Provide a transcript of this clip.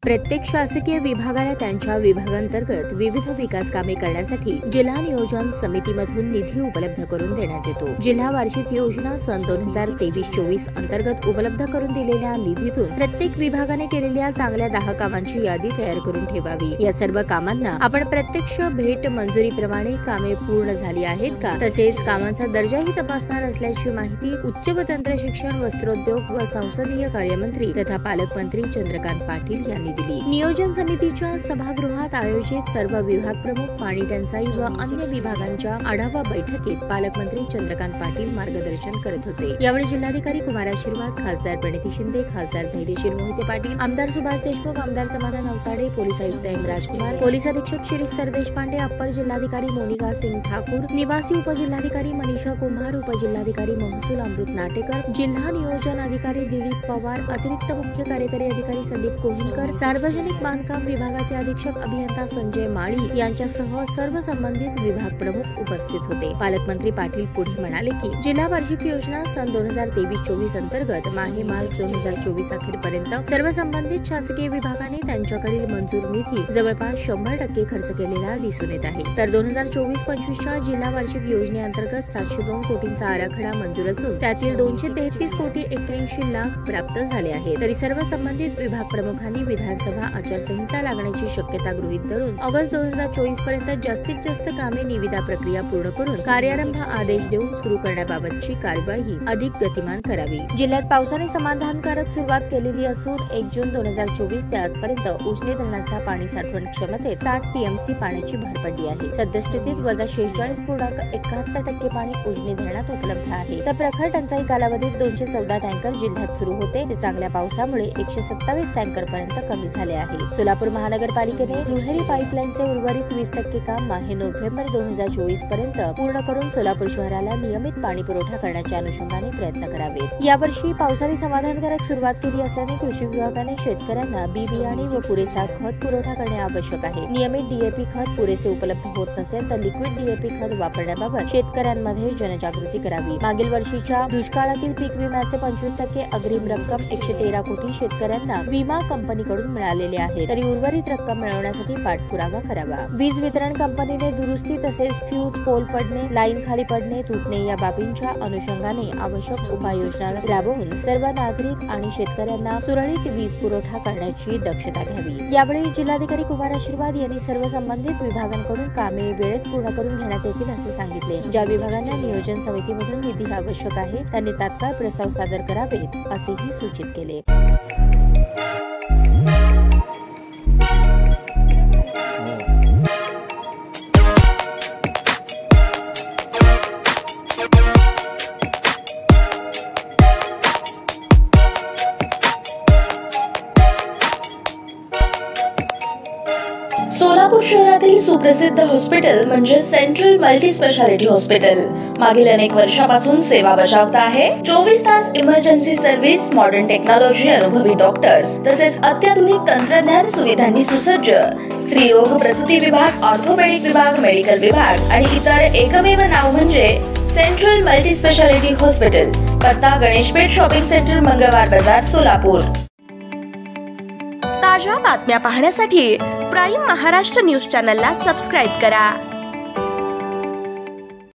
प्रत्येक शासकीय विभागाला त्यांच्या विभागांतर्गत विविध विकास कामे करण्यासाठी जिल्हा नियोजन समितीमधून निधी उपलब्ध करून देण्यात येतो। जिल्हा वार्षिक योजना सन 2023-24 अंतर्गत उपलब्ध करून दिलेल्या निधीतून प्रत्येक विभागाने केलेल्या चांगल्या 10 कामांची यादी तयार करून ठेवावी। या सर्व कामांना आपण प्रत्यक्ष भेट मंजुरीप्रमाणे कामे पूर्ण झाली आहेत का, तसेच कामांचा दर्जाही तपासणार असल्याची माहिती उच्च व तंत्र शिक्षण, वस्त्रोद्योग व संसदीय कार्यमंत्री तथा पालकमंत्री चंद्रकांत पाटील यांनी दिली। नियोजन समितीच्या सभागृहात आयोजित सर्व विभाग प्रमुख, पाणी टंचाई व अन्य विभागांच्या आढावा बैठकीत पालकमंत्री चंद्रकांत पाटील मार्गदर्शन करत होते। यावेळी जिल्हाधिकारी कुमार आशीर्वाद, खासदार प्रणिती शिंदे, खासदार धैर्यशील मोहिते पाटील, आमदार सुभाष देशमुख, आमदार समाधान अवताडे, पोलीस आयुक्त हेमराज कुमार, पोलीस अधीक्षक शिरीष सरदेशपांडे, अप्पर जिल्हाधिकारी मोनिका सिंग ठाकूर, निवासी उपजिल्हाधिकारी मनीषा कुंभार, उपजिल्हाधिकारी महसूल अमृत नाटेकर, जिल्हा नियोजन अधिकारी दिलीप पवार, अतिरिक्त मुख्य कार्यकारी अधिकारी संदीप कोहिनकर, सार्वजनिक बांधकाम विभागाचे अधीक्षक अभियंता संजय माळी यांच्यासह सर्व संबंधित विभाग प्रमुख उपस्थित होते। पालकमंत्री पाटील पुढे म्हणाले की जिल्हा वार्षिक योजना सन 2023-24 अंतर्गत मार्च 2024 अखेरपर्यंत सर्व संबंधित शासकीय विभागाने त्यांच्याकडील मंजूर निधी जवळपास 100% खर्च केलेला दिसून येत आहे। तर 2024-25च्या जिल्हा वार्षिक योजनेअंतर्गत 702 कोटींचा आराखडा मंजूर असून त्यातील 233 कोटी 81 लाख प्राप्त झाले आहेत। तरी सर्व संबंधित विभाग प्रमुखांनी विधानसभा आचारसंहिता लागण्याची शक्यता गृहीत धरून ऑगस्ट 2024 पर्यंत जास्तीत जास्त कामे निविदा प्रक्रिया पूर्ण करून कार्यारंभ आदेश देऊन सुरू करण्याबाबतची कार्यवाही अधिक गतिमान करावी। जिल्ह्यात पावसाने समाधानकारक सुरुवात केलेली असून 1 जून 2024 ते आजपर्यंत उजनी धरणाच्या पाणी साठवण क्षमतेत 60 टीएमसी पाण्याची भर पडली आहे। सद्यस्थितीत 46.71% पाणी उजनी धरणात उपलब्ध आहे। तर प्रखर टंचाई कालावधीत 214 टँकर जिल्ह्यात सुरू होते ते चांगल्या पावसामुळे 127 टँकर पर्यंत कमी झाले आहे। सोलापूर महानगरपालिकेने दुहेरी पाईपलाईनचे उर्वरित 20% काम माहे नोव्हेंबर 2024 पर्यंत पूर्ण करून सोलापूर शहराला नियमित पाणी पुरवठा करण्याच्या अनुषंगाने प्रयत्न करावेत। यावर्षी पावसाने समाधानकारक सुरुवात केली असल्याने कृषी विभागाने शेतकऱ्यांना बी बियाणे व पुरेसा खत पुरवठा करणे आवश्यक आहे। नियमित डीएपी खत पुरेसे उपलब्ध होत नसेल तर लिक्विड डीएपी खत वापरण्याबाबत शेतकऱ्यांमध्ये जनजागृती करावी। मागील वर्षीच्या दुष्काळातील पीक विम्याचे 25% अग्रिम रक्कम 113 कोटी शेतकऱ्यांना विमा कंपनीकडून मिळालेले आहे, तरी उर्वरित रक्कम मिळवण्यासाठी पाठपुरावा करावा। वीज वितरण कंपनीने दुरुस्ती तसेच फ्यूज पोल पडणे, लाईन खाली पडणे, तुटणे या बाबींच्या अनुषंगाने आवश्यक उपाययोजना राबवून सर्व नागरिक आणि शेतकऱ्यांना सुरळीत वीज पुरवठा करण्याची दक्षता घ्यावी। यावेळी जिल्हाधिकारी कुमार आशीर्वाद यांनी सर्व संबंधित विभागांकडून कामे वेळेत पूर्ण करून घेण्यात येतील असे सांगितले। ज्या विभागांना नियोजन समितीमधून निधी आवश्यक आहे त्यांनी तात्काळ प्रस्ताव सादर करावेत असेही सूचित केले। सोलापूर शहरातील सुप्रसिद्ध हॉस्पिटल म्हणजे सेंट्रल मल्टी स्पेशालिटी हॉस्पिटल मागील अनेक वर्षापासून सेवा बजावत आहे। 24 तास इमर्जन्सी सर्व्हिस, मॉडर्न टेक्नॉलॉजी, अनुभवी डॉक्टर्स तसेच अत्याधुनिक तंत्रज्ञान सुविधांनी सुसज्ज स्त्रीरोग, प्रसूती विभाग, ऑर्थोपेडिक विभाग, मेडिकल विभाग आणि इतर एकमेव नाव म्हणजे सेंट्रल मल्टी स्पेशालिटी हॉस्पिटल। पत्ता गणेशपेठ शॉपिंग सेंटर, मंगळवार बाजार, सोलापूर। ताज्या बातम्या पाहण्यासाठी प्राईम महाराष्ट्र न्यूज चॅनलला सबस्क्राईब करा।